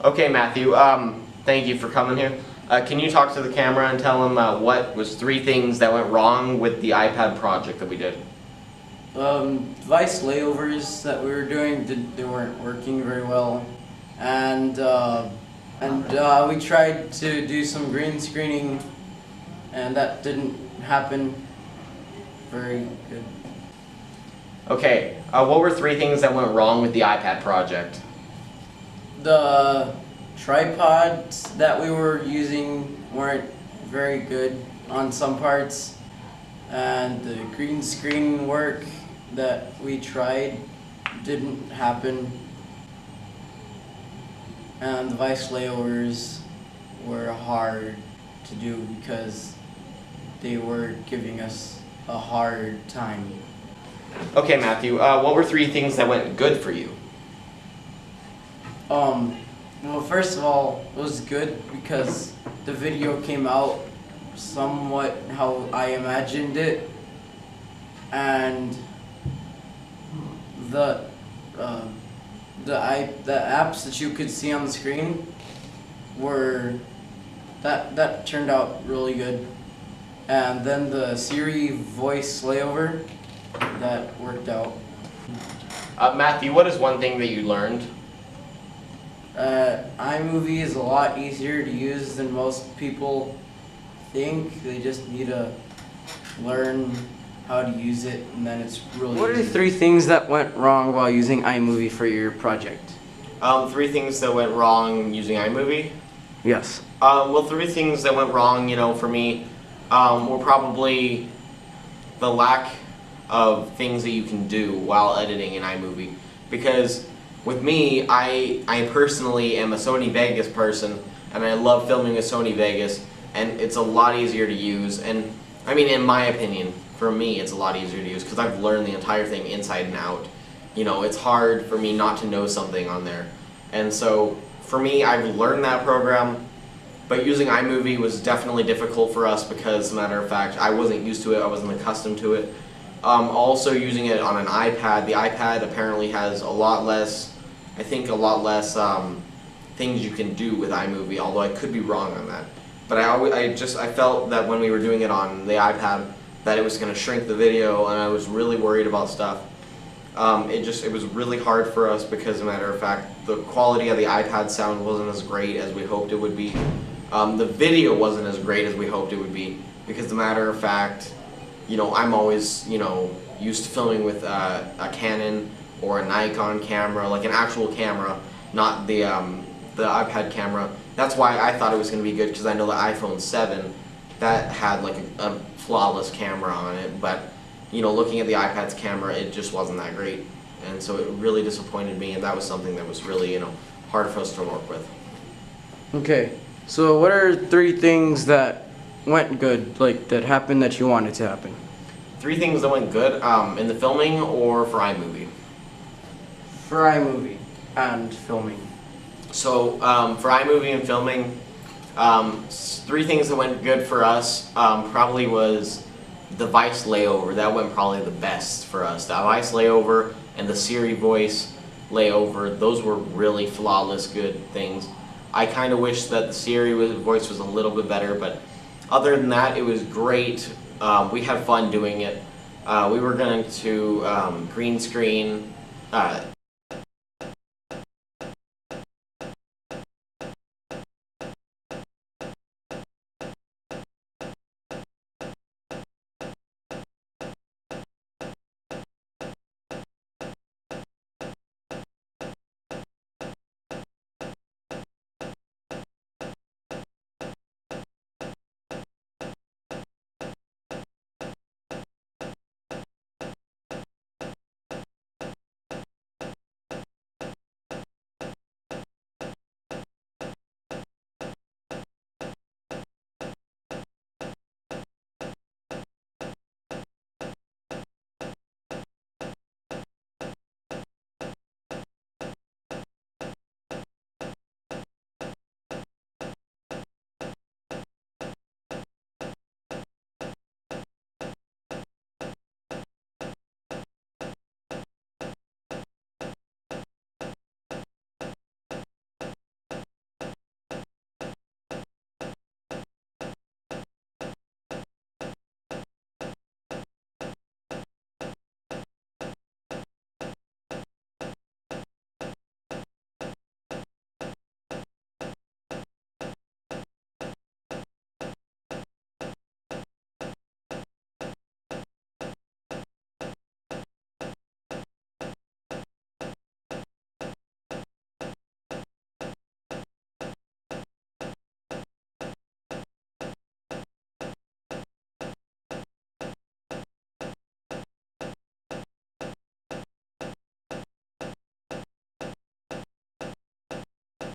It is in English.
Okay, Matthew, thank you for coming here. Can you talk to the camera and tell them what was 3 things that went wrong with the iPad project that we did? Device layovers that we were doing, they weren't working very well. And we tried to do some green screening, and that didn't happen very good. Okay, what were 3 things that went wrong with the iPad project? The tripods that we were using weren't very good on some parts, and the green screen work that we tried didn't happen, and device layovers were hard to do because they were giving us a hard time. Okay, Matthew, what were 3 things that went good for you? Well, first of all, it was good because the video came out somewhat how I imagined it, and the apps that you could see on the screen were that turned out really good, and then the Siri voice layover that worked out. Matthew, what is one thing that you learned? iMovie is a lot easier to use than most people think. They just need to learn how to use it, and then it's really What are the easy. 3 things that went wrong while using iMovie for your project? 3 things that went wrong using iMovie? Yes. Well, 3 things that went wrong, for me, were probably the lack of things that you can do while editing in iMovie. Because with me, I personally am a Sony Vegas person, and I love filming with Sony Vegas, and it's a lot easier to use. And I mean, in my opinion, for me, it's a lot easier to use because I've learned the entire thing inside and out. It's hard for me not to know something on there. And so, for me, I've learned that program, but using iMovie was definitely difficult for us because, as a matter of fact, I wasn't used to it, I wasn't accustomed to it. Also using it on an iPad, the iPad apparently has a lot less things you can do with iMovie, although I could be wrong on that. But I felt that when we were doing it on the iPad that it was going to shrink the video, and I was really worried about stuff. It was really hard for us because, as a matter of fact, the quality of the iPad sound wasn't as great as we hoped it would be. The video wasn't as great as we hoped it would be because, as a matter of fact, I'm always, used to filming with a Canon or a Nikon camera, like an actual camera, not the iPad camera. That's why I thought it was going to be good, because I know the iPhone 7, that had like a flawless camera on it, but looking at the iPad's camera, it just wasn't that great, and so it really disappointed me, and that was something that was really hard for us to work with. Okay, so what are 3 things that went good, like that happened that you wanted to happen? 3 things that went good in the filming or for iMovie. For iMovie and filming. So for iMovie and filming, 3 things that went good for us probably was device layover. That went probably the best for us. The device layover and the Siri voice layover, those were really flawless good things. I kind of wish that the Siri voice was a little bit better, but other than that, it was great. We had fun doing it. We were going to green screen